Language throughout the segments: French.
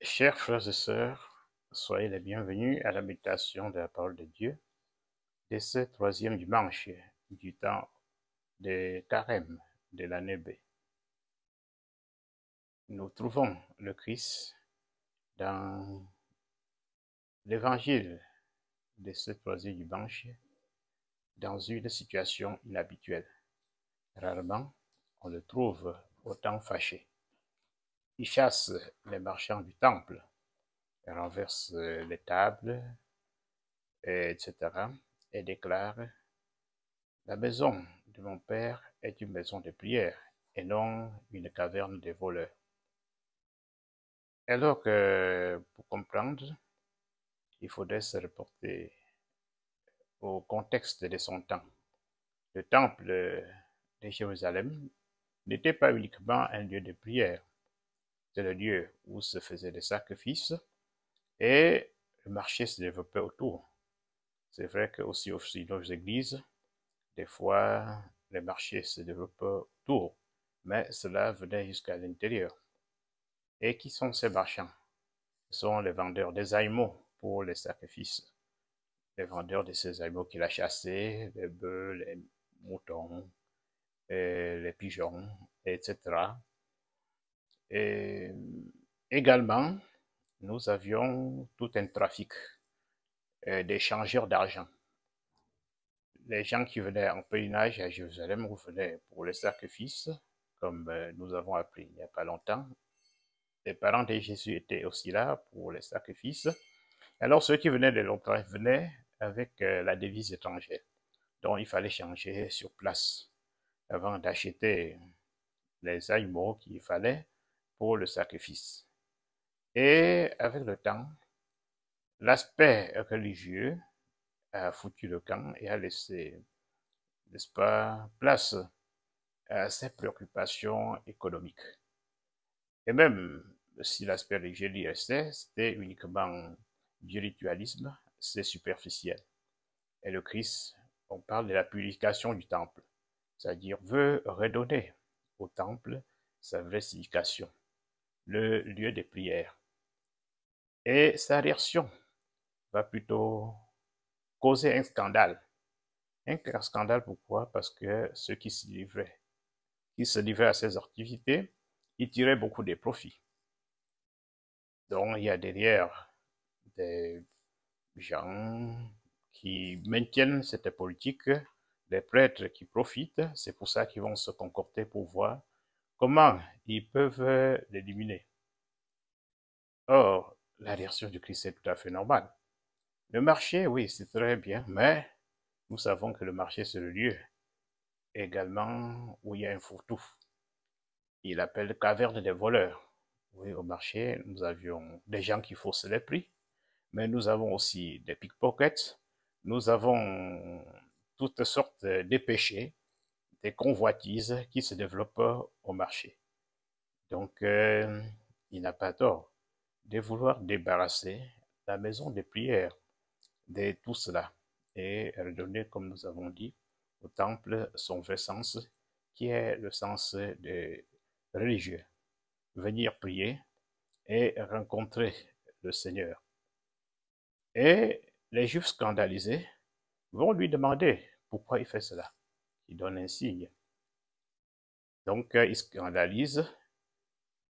Chers frères et sœurs, soyez les bienvenus à la méditation de la parole de Dieu de ce troisième dimanche du temps de Carême de l'année B. Nous trouvons le Christ dans l'évangile de ce troisième dimanche dans une situation inhabituelle. Rarement, on le trouve autant fâché. Il chasse les marchands du temple, renverse les tables, etc. et déclare: la maison de mon père est une maison de prière et non une caverne de voleurs. Alors que pour comprendre, il faudrait se reporter au contexte de son temps. Le temple de Jérusalem n'était pas uniquement un lieu de prière, c'est le lieu où se faisaient des sacrifices et le marché se développait autour. C'est vrai que aussi nos églises, des fois, les marchés se développaient autour, mais cela venait jusqu'à l'intérieur. Et qui sont ces marchands? Ce sont les vendeurs des animaux pour les sacrifices. Les vendeurs de ces animaux qu'il a chassés, les bœufs, les moutons, les pigeons, etc. Et également, nous avions tout un trafic d'échangeurs d'argent. Les gens qui venaient en pèlerinage à Jérusalem venaient pour les sacrifices, comme nous avons appris il n'y a pas longtemps. Les parents de Jésus étaient aussi là pour les sacrifices. Alors ceux qui venaient de l'autre venaient avec la devise étrangère. Donc il fallait changer sur place avant d'acheter les animaux qu'il fallait pour le sacrifice. Et avec le temps, l'aspect religieux a foutu le camp et a laissé, n'est-ce pas, place à ses préoccupations économiques. Et même si l'aspect religieux y restait, c'était uniquement du ritualisme, c'est superficiel. Et le Christ, on parle de la purification du temple, c'est-à-dire veut redonner au temple sa vraie signification, le lieu de prière. Et sa réaction va plutôt causer un scandale. Un scandale pourquoi? Parce que ceux qui se livraient à ces activités, ils tiraient beaucoup de profits. Donc il y a derrière des gens qui maintiennent cette politique, des prêtres qui profitent, c'est pour ça qu'ils vont se concocter pour voir comment ils peuvent l'éliminer. Or, la réaction du Christ est tout à fait normale. Le marché, oui, c'est très bien, mais nous savons que le marché, c'est le lieu également où il y a un fourre-tout. Il appelle caverne des voleurs. Oui, au marché, nous avions des gens qui faussaient les prix, mais nous avons aussi des pickpockets, nous avons toutes sortes de péchés, des convoitises qui se développent au marché. Donc, il n'a pas tort de vouloir débarrasser la maison de prière de tout cela et redonner, comme nous avons dit, au temple son vrai sens, qui est le sens de religieux. Venir prier et rencontrer le Seigneur. Et les Juifs scandalisés vont lui demander pourquoi il fait cela. Il donne un signe. Donc, il scandalise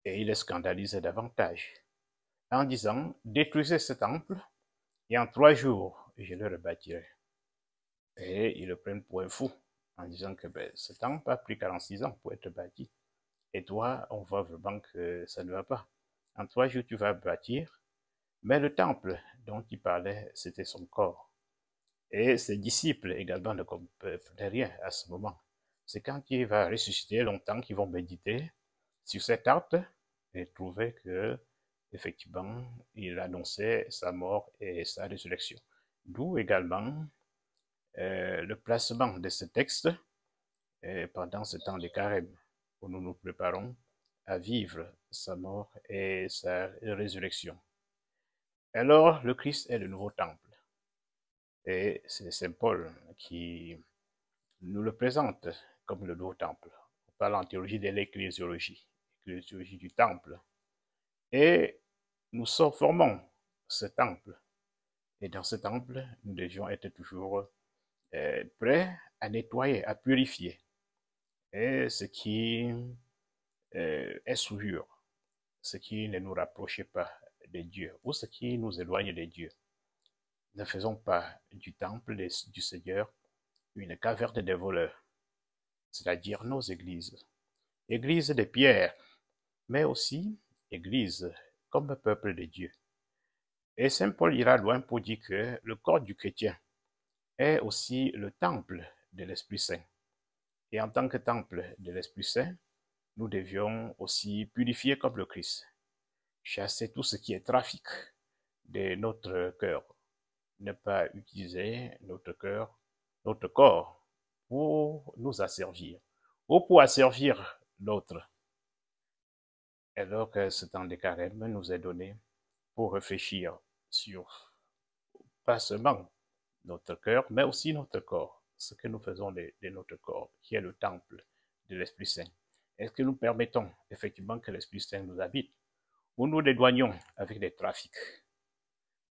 et il les scandalise davantage en disant: détruisez ce temple et en 3 jours, je le rebâtirai. Et ils le prennent pour un fou en disant que ce temple a pris 46 ans pour être bâti. Et toi, on voit vraiment que ça ne va pas. En 3 jours, tu vas bâtir. Mais le temple dont il parlait, c'était son corps. Et ses disciples également ne comprenaient rien à ce moment. C'est quand il va ressusciter longtemps qu'ils vont méditer sur cet acte et trouver que, effectivement, il annonçait sa mort et sa résurrection. D'où également le placement de ce texte pendant ce temps de carême, où nous nous préparons à vivre sa mort et sa résurrection. Alors, le Christ est le nouveau temple. Et c'est Saint Paul qui nous le présente comme le nouveau temple. On parle en théologie de l'ecclésiologie, l'ecclésiologie du temple. Et nous formons ce temple. Et dans ce temple, nous devions être toujours prêts à nettoyer, à purifier. Et ce qui est souillure, ce qui ne nous rapproche pas de Dieu ou ce qui nous éloigne de Dieu. Ne faisons pas du temple du Seigneur une caverne de voleurs, c'est-à-dire nos églises. Églises de pierre, mais aussi églises comme peuple de Dieu. Et Saint Paul ira loin pour dire que le corps du chrétien est aussi le temple de l'Esprit Saint. Et en tant que temple de l'Esprit Saint, nous devions aussi purifier comme le Christ, chasser tout ce qui est trafic de notre cœur, ne pas utiliser notre cœur, notre corps pour nous asservir ou pour asservir l'autre. Alors que ce temps de carême nous est donné pour réfléchir sur pas seulement notre cœur, mais aussi notre corps, ce que nous faisons de notre corps, qui est le temple de l'Esprit Saint. Est-ce que nous permettons effectivement que l'Esprit Saint nous habite ou nous l'éloignons avec des trafics?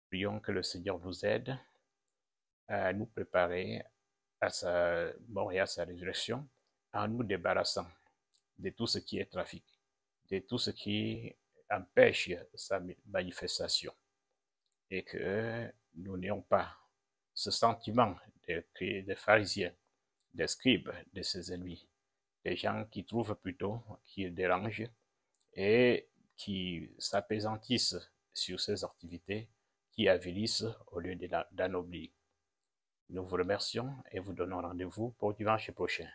Prions que le Seigneur nous aide à nous préparer à sa mort et à sa résurrection, en nous débarrassant de tout ce qui est trafic, de tout ce qui empêche sa manifestation, et que nous n'ayons pas ce sentiment des pharisiens, des scribes, de ses ennemis, des gens qui trouvent plutôt qu'ils dérangent et qui s'appesantissent sur ces activités, qui avilissent au lieu d'anoblir. Nous vous remercions et vous donnons rendez-vous pour dimanche prochain.